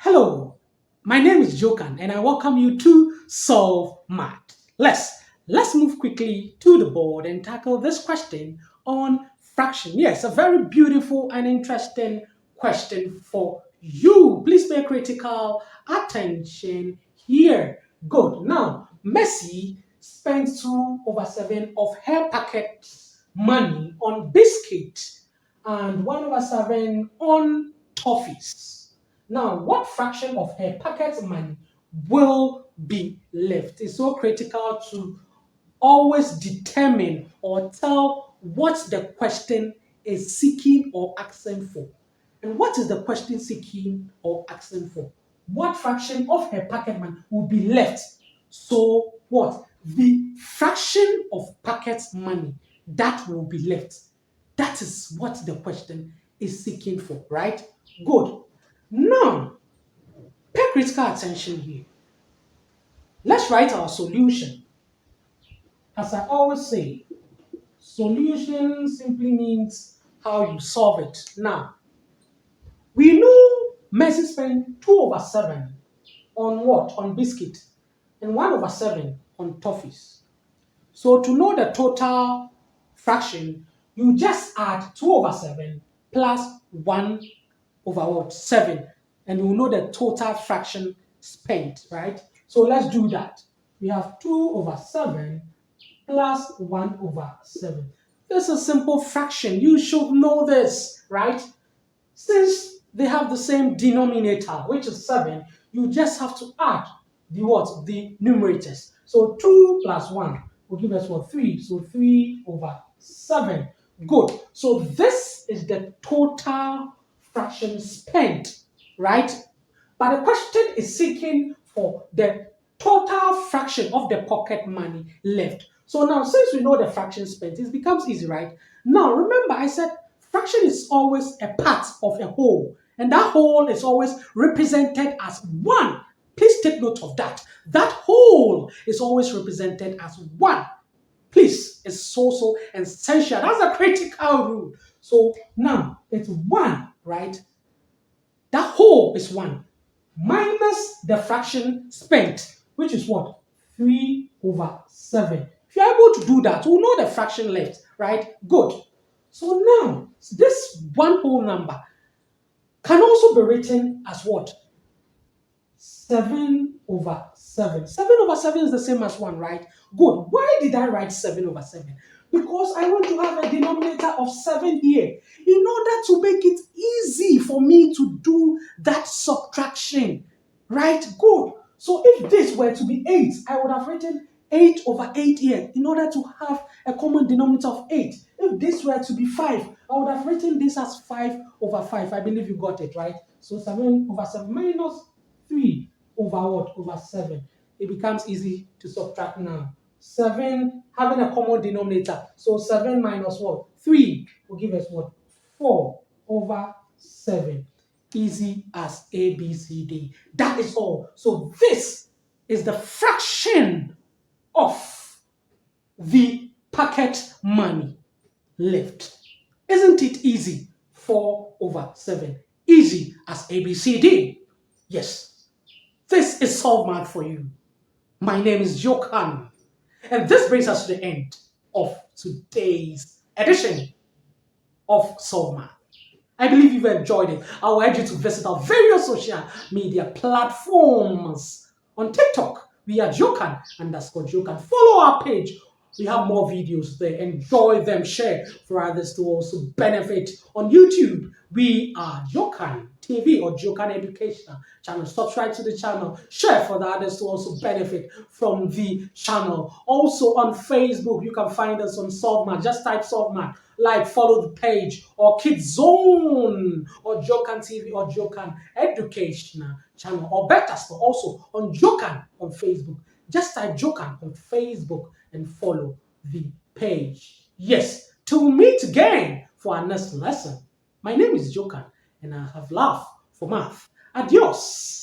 Hello, my name is GEOCAN and I welcome you to Solve Math. Let's move quickly to the board and tackle this question on fraction. Yes, a very beautiful and interesting question for you. Please pay critical attention here. Good. Now, Messi spent 2/7 of her packet money on biscuit and 1/7 on toffees. Now, what fraction of her pocket money will be left? It's so critical to always determine or tell what the question is seeking or asking for. And what is the question seeking or asking for? What fraction of her pocket money will be left? So, what? The fraction of pocket money that will be left. That is what the question is seeking for, right? Good. Now, pay critical attention here. Let's write our solution. As I always say, solution simply means how you solve it. Now, we know Messi spent 2/7 on what? On biscuit, and 1/7 on toffees. So to know the total fraction, you just add 2/7 plus 1/7, and you know the total fraction spent, right? So let's do that. We have 2/7 plus 1/7. This is a simple fraction. You should know this, right? Since they have the same denominator, which is 7, you just have to add the what? The numerators. So 2 plus 1 will give us what? 3. So 3/7. Good. So this is the total fraction spent, right? But the question is seeking for the total fraction of the pocket money left. So now, since we know the fraction spent, it becomes easy, right? Now, remember I said fraction is always a part of a whole, and that whole is always represented as 1. Please take note of that. That whole is always represented as 1. Please, it's so essential. That's a critical rule. So now it's 1, right? That whole is 1 minus the fraction spent, which is what? 3/7. If you're able to do that, we'll know the fraction left, right? Good. So now, this 1 whole number can also be written as what? 7/7. 7/7 is the same as 1, right? Good. Why did I write 7/7? Because I want to have a denominator of 7 here in order to make it easy for me to do that subtraction, right? Good. So if this were to be 8, I would have written 8/8 here in order to have a common denominator of 8. If this were to be 5, I would have written this as 5/5. I believe you got it, right? So 7/7 minus 3/7. It becomes easy to subtract now. 7 having a common denominator. So 7 minus what? 3 will give us what? 4/7. Easy as ABCD. That is all. So this is the fraction of the pocket money left. Isn't it easy? 4/7. Easy as ABCD. Yes. This is Solve Math for you. My name is GEOCAN. And this brings us to the end of today's edition of Solve Math. I believe you've enjoyed it. I will urge you to visit our various social media platforms. On TikTok, we are GEOCAN_GEOCAN. Follow our page. We have more videos there. Enjoy them, share for others to also benefit. On YouTube, we are GEOCAN TV or GEOCAN Educational Channel. Subscribe to the channel. Share for the others to also benefit from the channel. Also on Facebook, you can find us on Solvemath. Just type Solvemath. Like, follow the page, or Kids Zone, or GEOCAN TV, or GEOCAN Educational Channel, or better still, also on GEOCAN on Facebook. Just type GEOCAN on Facebook and follow the page. Yes, till we meet again for our next lesson. My name is GEOCAN, and I have love for math. Adios.